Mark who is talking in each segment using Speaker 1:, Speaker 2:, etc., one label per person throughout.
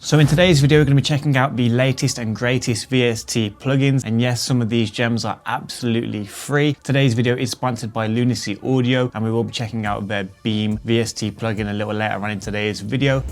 Speaker 1: So in today's video, we're going to be checking out the latest and greatest VST plugins. And yes, some of these gems are absolutely free. Today's video is sponsored by Lunacy Audio, and we will be checking out their Beam VST plugin a little later on in today's video.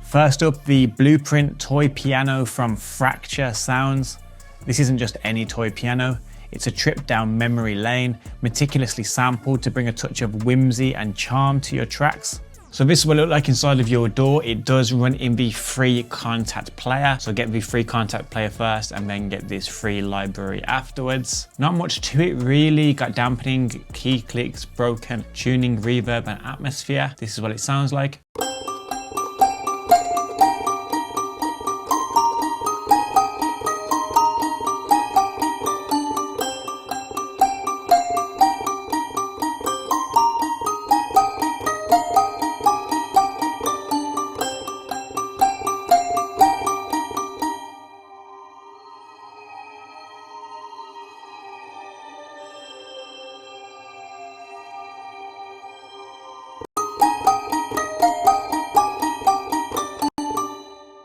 Speaker 1: First up, the Blueprint toy piano from Fracture Sounds. This isn't just any toy piano. It's a trip down memory lane, meticulously sampled to bring a touch of whimsy and charm to your tracks. So this is what it looks like inside of your DAW. It does run in the free contact player. So get the free contact player first and then get this free library afterwards. Not much to it really. Got dampening, key clicks, broken, tuning, reverb and atmosphere. This is what it sounds like.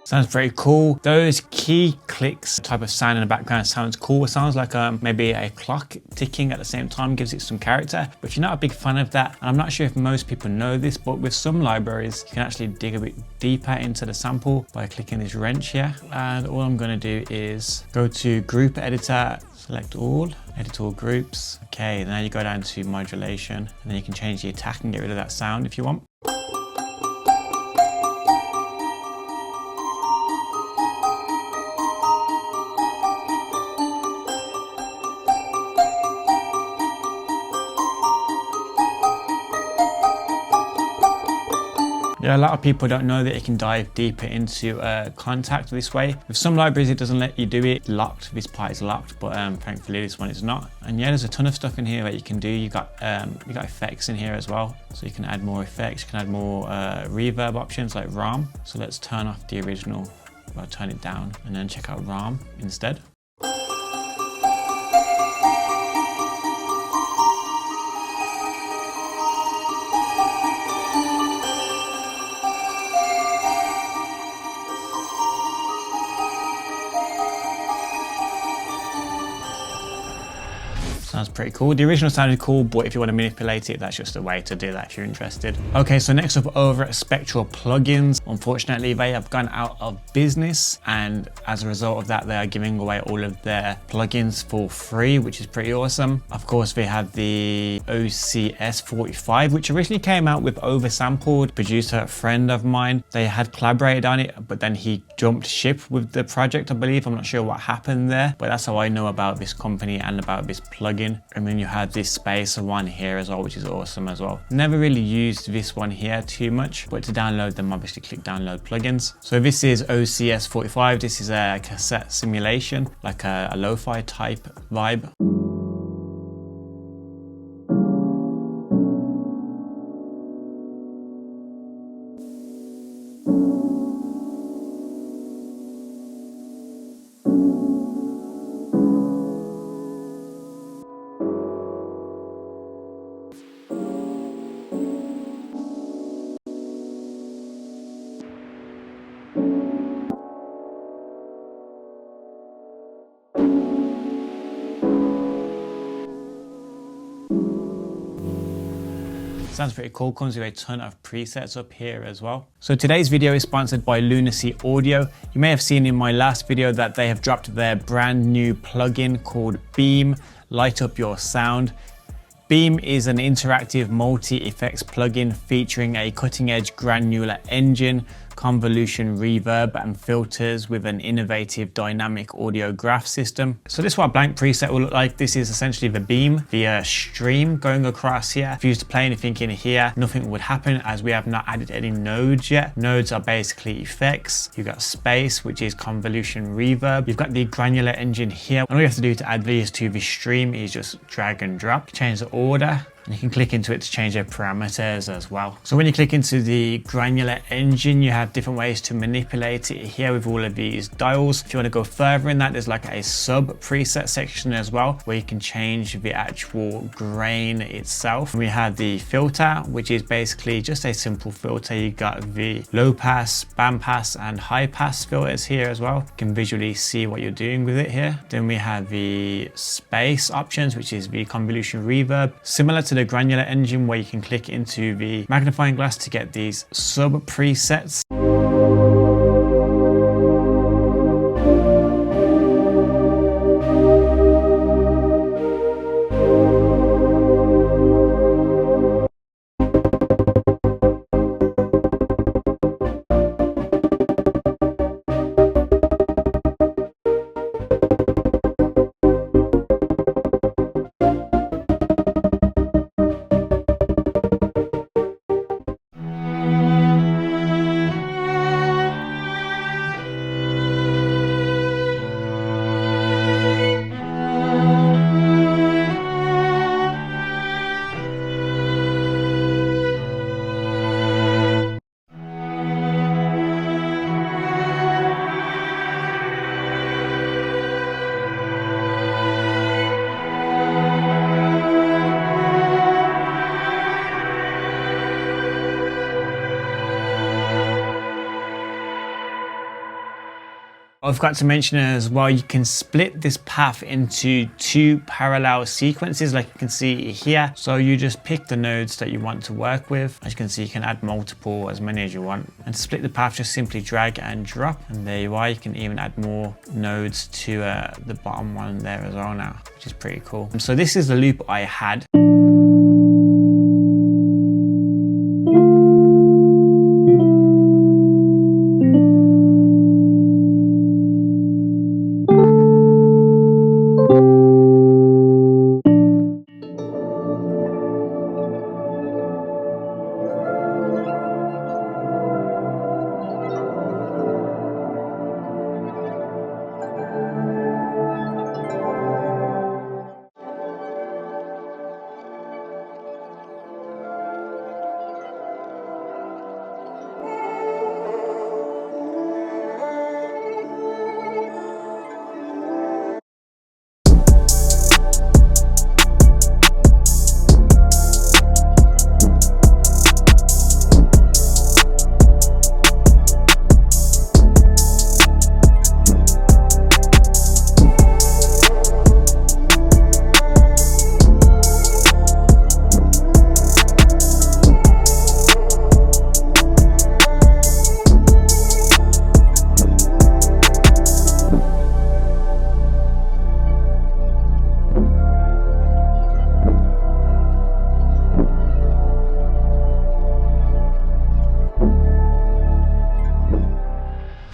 Speaker 1: Sounds very cool. Those key clicks type of sound in the background sounds cool. It sounds like maybe a clock ticking at the same time, gives it some character. But if you're not a big fan of that, and I'm not sure if most people know this, but with some libraries, you can actually dig a bit deeper into the sample by clicking this wrench here. And all I'm gonna do is go to Group Editor, select all, edit all groups. Okay, now you go down to modulation, and then you can change the attack and get rid of that sound if you want. Yeah, a lot of people don't know that you can dive deeper into contact this way. With some libraries, it doesn't let you do it locked. This part is locked, but thankfully this one is not. And yeah, there's a ton of stuff in here that you can do. You got effects in here as well. So you can add more effects. You can add more reverb options like ROM. So let's turn off the original, well, turn it down and then check out ROM instead. Sounds pretty cool. The original sounded cool, but if you want to manipulate it, that's just a way to do that if you're interested. Okay, so next up over at Spectral Plugins, unfortunately they have gone out of business, and as a result of that, they are giving away all of their plugins for free, which is pretty awesome. Of course, they have the OCS 45, which originally came out with Oversampled, producer, a friend of mine. They had collaborated on it, but then he jumped ship with the project, I believe. I'm not sure what happened there, but that's how I know about this company and about this plugin. And then you have this Spacer one here as well, which is awesome as well. Never really used this one here too much, but to download them, obviously click download plugins. So this is OCS 45. This is a cassette simulation, like a lo-fi type vibe. Sounds pretty cool, comes with a ton of presets up here as well. So today's video is sponsored by Lunacy Audio. You may have seen in my last video that they have dropped their brand new plugin called Beam, Light Up Your Sound. Beam is an interactive multi-effects plugin featuring a cutting-edge granular engine, convolution reverb and filters with an innovative dynamic audio graph system. So this is what a blank preset will look like. This is essentially the beam, the stream going across here. If you used to play anything in here, nothing would happen as we have not added any nodes yet. Nodes are basically effects. You've got space, which is convolution reverb. You've got the granular engine here. And all you have to do to add these to the stream is just drag and drop. Change the order. And you can click into it to change their parameters as well. So when you click into the granular engine, you have different ways to manipulate it here with all of these dials. If you want to go further in that, there's like a sub preset section as well, where you can change the actual grain itself. We have the filter, which is basically just a simple filter. You got the low pass, band pass, and high pass filters here as well. You can visually see what you're doing with it here. Then we have the space options, which is the convolution reverb, similar to the granular engine, where you can click into the magnifying glass to get these sub presets. I forgot to mention as well, you can split this path into 2 parallel sequences like you can see here. So you just pick the nodes that you want to work with. As you can see, you can add multiple, as many as you want. And to split the path, just simply drag and drop. And there you are. You can even add more nodes to the bottom one there as well now, which is pretty cool. So this is the loop I had.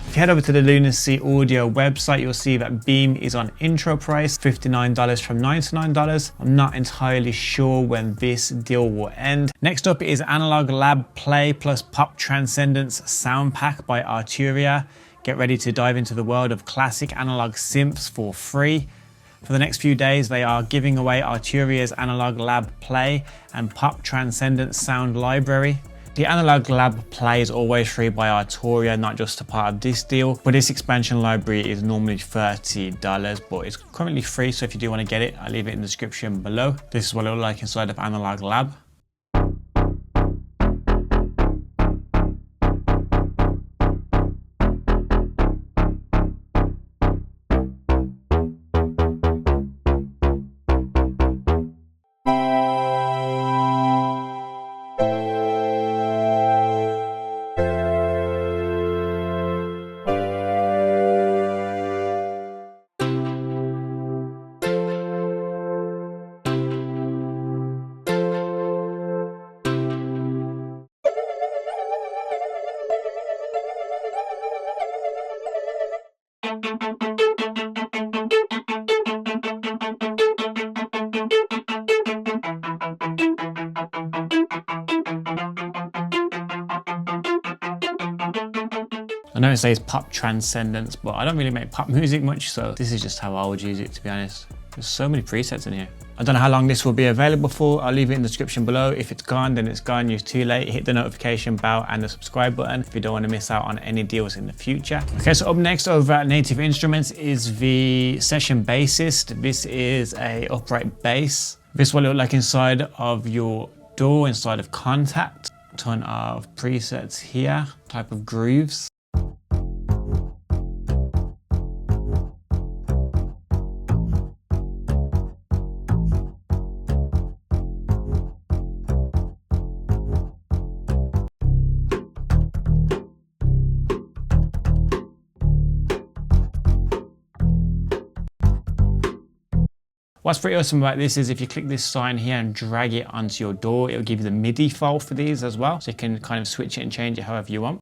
Speaker 1: If you head over to the Lunacy Audio website, you'll see that Beam is on intro price, $59 from $99. I'm not entirely sure when this deal will end. Next up is Analog Lab Play plus Pop Transcendence Sound Pack by Arturia. Get ready to dive into the world of classic analog synths for free. For the next few days, they are giving away Arturia's Analog Lab Play and Pop Transcendence Sound Library. The Analog Lab Play is always free by Arturia, not just a part of this deal, but this expansion library is normally $30, but it's currently free, so if you do want to get it, I'll leave it in the description below. This is what it looks like inside of Analog Lab. I know it says Pop Transcendence, but I don't really make pop music much, so this is just how I would use it, to be honest. There's so many presets in here. I don't know how long this will be available for. I'll leave it in the description below. If it's gone, then it's gone. You're too late. Hit the notification bell and the subscribe button if you don't want to miss out on any deals in the future. Okay, so up next over at Native Instruments is the Session Bassist. This is a upright bass. This is what it looks like inside of your DAW, inside of Contact. A ton of presets here, type of grooves. What's pretty awesome about this is if you click this sign here and drag it onto your DAW, it'll give you the MIDI file for these as well. So you can kind of switch it and change it however you want.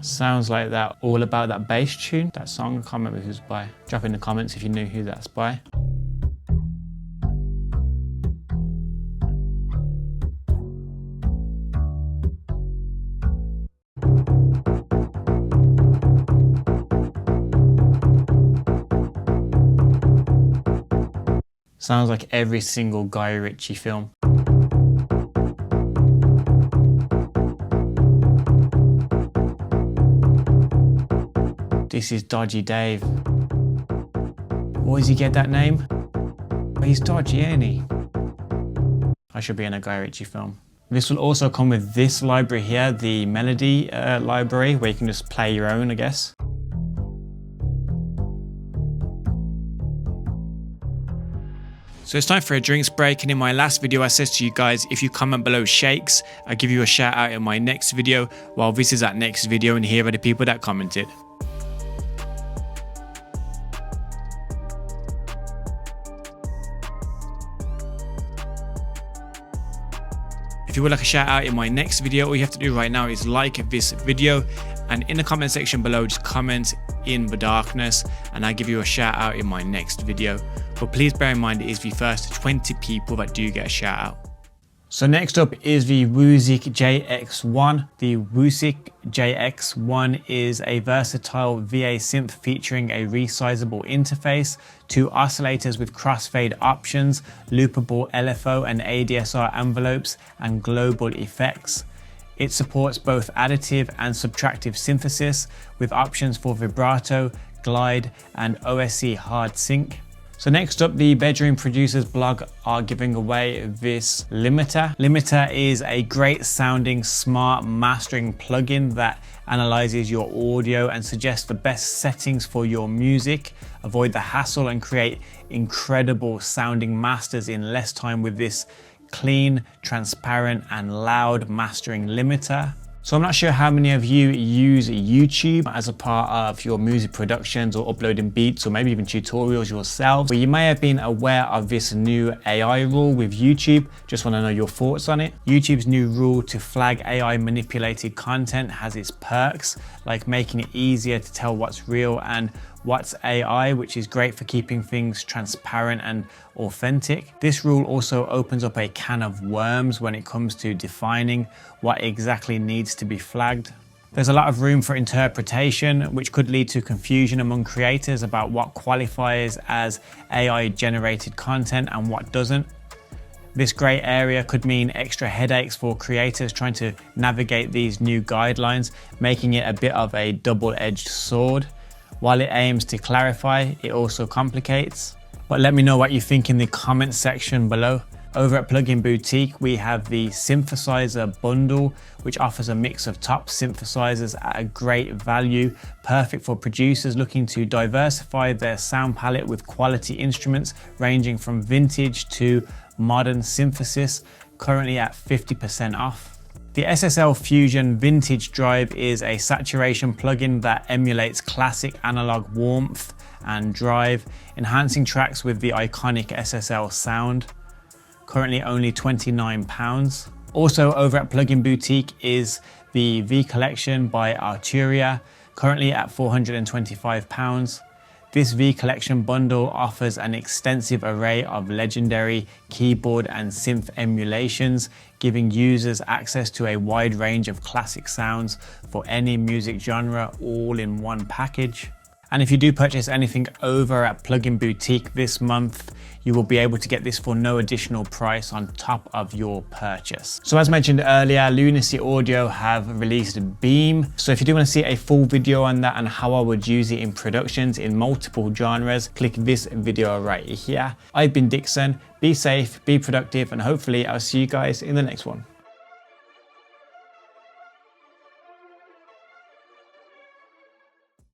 Speaker 1: Sounds like that All About That bass tune, that song. I can't remember who's by. Drop in the comments if you knew who that's by. Sounds like every single Guy Ritchie film. This is Dodgy Dave. Where does he get that name? He's dodgy, ain't he? I should be in a Guy Ritchie film. This will also come with this library here, the melody library, where you can just play your own, I guess. So it's time for a drinks break, and in my last video I said to you guys, if you comment below shakes, I'll give you a shout out in my next video. Well, this is that next video, and here are the people that commented. If you would like a shout out in my next video, all you have to do right now is like this video, and in the comment section below just comment in the darkness and I'll give you a shout out in my next video. But please bear in mind it is the first 20 people that do get a shout out. So next up is the Woozik JX1. The Woozik JX1 is a versatile VA synth featuring a resizable interface, 2 oscillators with crossfade options, loopable LFO and ADSR envelopes, and global effects. It supports both additive and subtractive synthesis with options for vibrato, glide, and OSC hard sync. So next up, the Bedroom Producers blog are giving away this limiter. Limiter is a great sounding smart mastering plugin that analyzes your audio and suggests the best settings for your music. Avoid the hassle and create incredible sounding masters in less time with this clean, transparent, and loud mastering limiter. So I'm not sure how many of you use YouTube as a part of your music productions or uploading beats or maybe even tutorials yourselves, but you may have been aware of this new AI rule with YouTube. Just want to know your thoughts on it. YouTube's new rule to flag AI manipulated content has its perks, like making it easier to tell what's real and what's AI, which is great for keeping things transparent and authentic. This rule also opens up a can of worms when it comes to defining what exactly needs to be flagged. There's a lot of room for interpretation, which could lead to confusion among creators about what qualifies as AI generated content and what doesn't. This grey area could mean extra headaches for creators trying to navigate these new guidelines, making it a bit of a double-edged sword. While it aims to clarify, it also complicates. But let me know what you think in the comment section below. Over at Plugin Boutique, we have the synthesizer bundle, which offers a mix of top synthesizers at a great value, perfect for producers looking to diversify their sound palette with quality instruments ranging from vintage to modern synthesis, currently at 50% off. The SSL Fusion Vintage Drive is a saturation plugin that emulates classic analog warmth and drive, enhancing tracks with the iconic SSL sound. Currently only £29. Also over at Plugin Boutique is the V Collection by Arturia, currently at £425. This V Collection bundle offers an extensive array of legendary keyboard and synth emulations, giving users access to a wide range of classic sounds for any music genre, all in one package. And if you do purchase anything over at Plugin Boutique this month, you will be able to get this for no additional price on top of your purchase. So as mentioned earlier, Lunacy Audio have released Beam. So if you do want to see a full video on that and how I would use it in productions in multiple genres, click this video right here. I've been Dixon. Be safe, be productive, and hopefully I'll see you guys in the next one.